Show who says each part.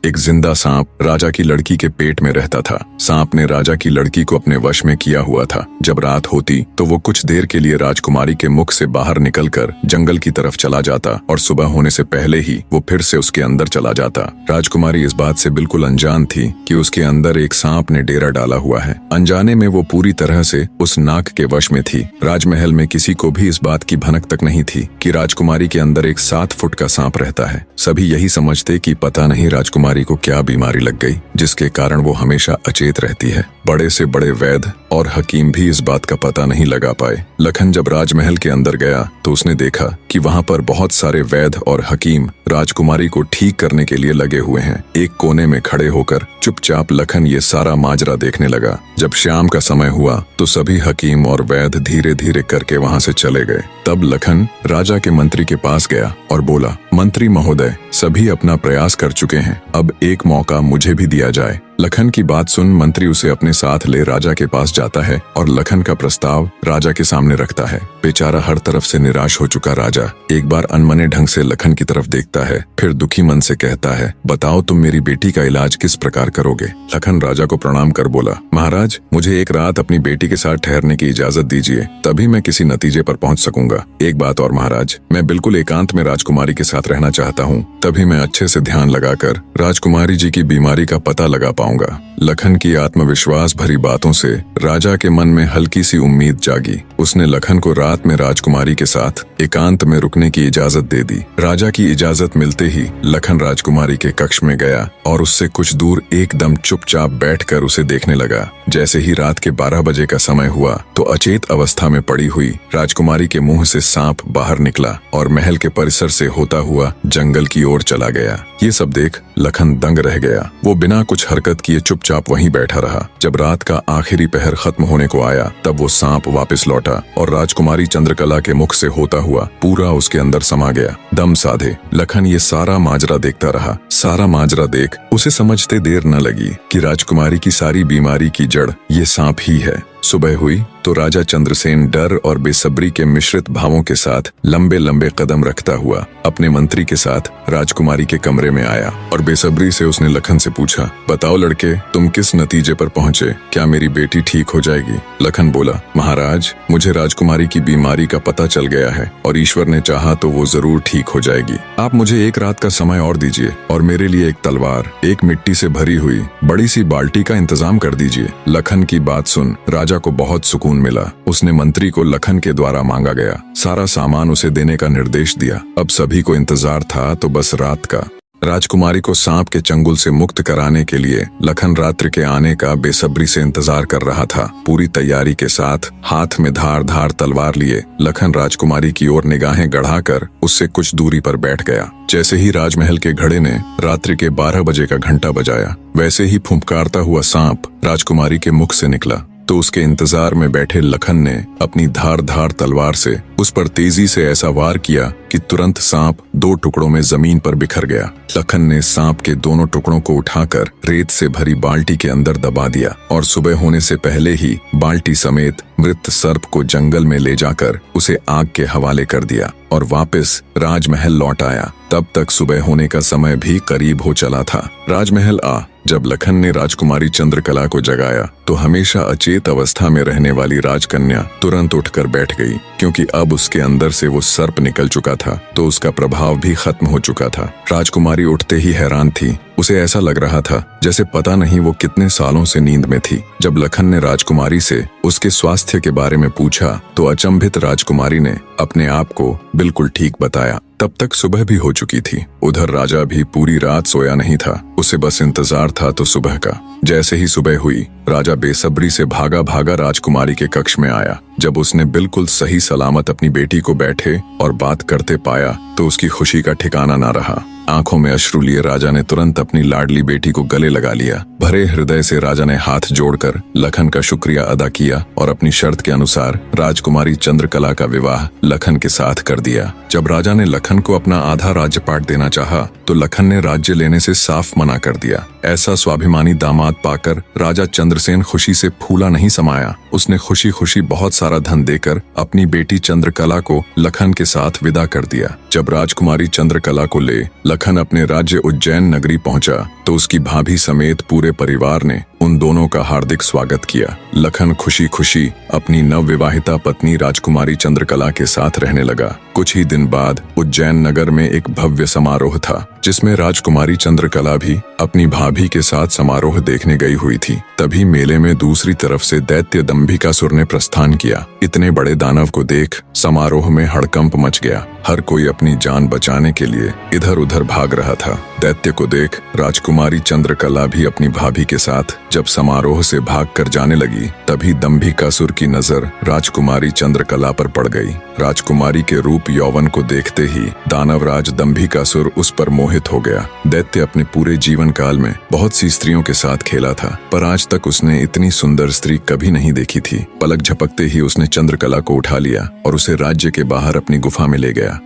Speaker 1: एक जिंदा सांप राजा की लड़की के पेट में रहता था। सांप ने राजा की लड़की को अपने वश में किया हुआ था। जब रात होती तो वो कुछ देर के लिए राजकुमारी के मुख से बाहर निकलकर जंगल की तरफ चला जाता और सुबह होने से पहले ही वो फिर से उसके अंदर चला जाता। राजकुमारी इस बात से बिल्कुल अनजान थी कि उसके अंदर एक सांप ने डेरा डाला हुआ है। अनजाने में वो पूरी तरह से उस नाग के वश में थी। राजमहल में किसी को भी इस बात की भनक तक नहीं थी कि राजकुमारी के अंदर एक 7 फुट का सांप रहता है। सभी यही समझते कि पता नहीं राजकुमारी को क्या बीमारी लग गई जिसके कारण वो हमेशा अचेत रहती है। बड़े से बड़े वैद्य और हकीम भी इस बात का पता नहीं लगा पाए। लखन जब राजमहल के अंदर गया तो उसने देखा कि वहाँ पर बहुत सारे वैद्य और हकीम राजकुमारी को ठीक करने के लिए लगे हुए हैं। एक कोने में खड़े होकर चुपचाप लखन ये सारा माजरा देखने लगा। जब शाम का समय हुआ तो सभी हकीम और वैद्य धीरे धीरे करके वहाँ से चले गए। तब लखन राजा के मंत्री के पास गया और बोला, मंत्री महोदय, सभी अपना प्रयास कर चुके हैं, अब एक मौका मुझे भी दिया जाए। लखन की बात सुन मंत्री उसे अपने साथ ले राजा के पास जाता है और लखन का प्रस्ताव राजा के सामने रखता है। बेचारा हर तरफ से निराश हो चुका राजा एक बार अनमने ढंग से लखन की तरफ देखता है, फिर दुखी मन से कहता है, बताओ तुम मेरी बेटी का इलाज किस प्रकार करोगे। लखन राजा को प्रणाम कर बोला, महाराज, मुझे एक रात अपनी बेटी के साथ ठहरने की इजाजत दीजिए, तभी मैं किसी नतीजे पर पहुंच सकूंगा। एक बात और महाराज, मैं बिल्कुल एकांत में राजकुमारी के साथ रहना चाहता हूँ, तभी मैं अच्छे से ध्यान लगाकर राजकुमारी जी की बीमारी का पता लगा पाऊंगा। लखन की आत्मविश्वास भरी बातों से राजा के मन में हल्की सी उम्मीद जागी। उसने लखन को रात में राजकुमारी के साथ एकांत में रुकने की इजाजत दे दी। राजा की इजाजत मिलते ही लखन राजकुमारी के कक्ष में गया और उससे कुछ दूर एकदम चुपचाप बैठकर उसे देखने लगा। जैसे ही रात के 12 बजे का समय हुआ तो अचेत अवस्था में पड़ी हुई राजकुमारी के मुंह से सांप बाहर निकला और महल के परिसर से होता हुआ जंगल की ओर चला गया। ये सब देख लखन दंग रह गया। वो बिना कुछ हरकत किए चुपचाप वहीं बैठा रहा। जब रात का आखिरी पहर खत्म होने को आया तब वो सांप वापस लौटा और राजकुमारी चंद्रकला के मुख से होता हुआ पूरा उसके अंदर समा गया। दम साधे लखन ये सारा माजरा देखता रहा। सारा माजरा देख उसे समझते देर न लगी कि राजकुमारी की सारी बीमारी की जड़ ये सांप ही है। सुबह हुई तो राजा चंद्रसेन डर और बेसब्री के मिश्रित भावों के साथ लंबे लंबे कदम रखता हुआ अपने मंत्री के साथ राजकुमारी के कमरे में आया और बेसब्री से उसने लखन से पूछा, बताओ लड़के, तुम किस नतीजे पर पहुंचे? क्या मेरी बेटी ठीक हो जाएगी? लखन बोला, महाराज, मुझे राजकुमारी की बीमारी का पता चल गया है और ईश्वर ने चाहा तो वो जरूर ठीक हो जाएगी। आप मुझे एक रात का समय और दीजिए और मेरे लिए एक तलवार, एक मिट्टी से भरी हुई बड़ी सी बाल्टी का इंतजाम कर दीजिए। लखन की बात सुन राजा को बहुत सुकून मिला। उसने मंत्री को लखन के द्वारा मांगा गया सारा सामान उसे देने का निर्देश दिया। अब सभी को इंतजार था तो बस रात का। राजकुमारी को सांप के चंगुल से मुक्त कराने के लिए लखन रात्रि के आने का बेसब्री से इंतजार कर रहा था। पूरी तैयारी के साथ हाथ में धार धार तलवार लिए लखन राजकुमारी की ओर निगाहें गढ़ाकर उससे कुछ दूरी पर बैठ गया। जैसे ही राजमहल के घड़े ने रात्रि के 12 बजे का घंटा बजाया, वैसे ही फुंफकारता हुआ सांप राजकुमारी के मुख से निकला तो उसके इंतजार में बैठे लखन ने अपनी धार धार तलवार से उस पर तेजी से ऐसा वार किया कि तुरंत सांप 2 टुकड़ों में जमीन पर बिखर गया। लखन ने सांप के दोनों टुकड़ों को उठाकर रेत से भरी बाल्टी के अंदर दबा दिया और सुबह होने से पहले ही बाल्टी समेत मृत सर्प को जंगल में ले जाकर उसे आग के हवाले कर दिया और वापस राजमहल लौट आया। तब तक सुबह होने का समय भी करीब हो चला था। राजमहल जब लखन ने राजकुमारी चंद्रकला को जगाया तो हमेशा अचेत अवस्था में रहने वाली राजकन्या तुरंत उठकर बैठ गई, क्योंकि अब उसके अंदर से वो सर्प निकल चुका था तो उसका प्रभाव भी खत्म हो चुका था। राजकुमारी उठते ही हैरान थी। उसे ऐसा लग रहा था जैसे पता नहीं वो कितने सालों से नींद में थी। जब लखन ने राजकुमारी से उसके स्वास्थ्य के बारे में पूछा तो अचंभित राजकुमारी ने अपने आप को बिल्कुल ठीक बताया। तब तक सुबह भी हो चुकी थी। उधर राजा भी पूरी रात सोया नहीं था। उसे बस इंतजार था तो सुबह का। जैसे ही सुबह हुई राजा बेसब्री से भागा भागा राजकुमारी के कक्ष में आया। जब उसने बिल्कुल सही सलामत अपनी बेटी को बैठे और बात करते पाया तो उसकी खुशी का ठिकाना ना रहा। आंखों में अश्रु लिए राजा ने तुरंत अपनी लाडली बेटी को गले लगा लिया। भरे हृदय से राजा ने हाथ जोड़कर लखन का शुक्रिया अदा किया और अपनी शर्त के अनुसार राजकुमारी चंद्रकला का विवाह लखन के साथ कर दिया। जब राजा ने लखन को अपना आधा राज्यपाट देना चाहा तो लखन ने राज्य लेने से साफ मना कर दिया। ऐसा स्वाभिमानी दामाद दामाद पाकर राजा चंद्रसेन खुशी से फूला नहीं समाया। उसने खुशी खुशी बहुत सारा धन देकर अपनी बेटी चंद्रकला को लखन के साथ विदा कर दिया। जब राजकुमारी चंद्रकला को ले लखन अपने राज्य उज्जैन नगरी पहुंचा तो उसकी भाभी समेत पूरे परिवार ने उन दोनों का हार्दिक स्वागत किया। लखन खुशी खुशी अपनी नवविवाहिता पत्नी राजकुमारी चंद्रकला के साथ रहने लगा। कुछ ही दिन बाद उज्जैन नगर में एक भव्य समारोह था जिसमें राजकुमारी चंद्रकला भी अपनी भाभी के साथ समारोह देखने गई हुई थी। तभी मेले में दूसरी तरफ से दैत्य दंभिकासुर ने प्रस्थान किया। इतने बड़े दानव को देख समारोह में हड़कंप मच गया। हर कोई अपनी जान बचाने के लिए इधर उधर भाग रहा था। दैत्य को देख राजकुमारी चंद्रकला भी अपनी भाभी के साथ जब समारोह से भागकर जाने लगी, तभी दंभिकासुर की नजर राजकुमारी चंद्रकला पर पड़ गई। राजकुमारी के रूप यौवन को देखते ही दानवराज दंभिकासुर उस पर मोहित हो गया। दैत्य अपने पूरे जीवन काल में बहुत सी स्त्रियों के साथ खेला था, पर आज तक उसने इतनी सुंदर स्त्री कभी नहीं देखी थी। पलक झपकते ही उसने चंद्रकला को उठा लिया और उसे राज्य के बाहर अपनी गुफा में ले गया।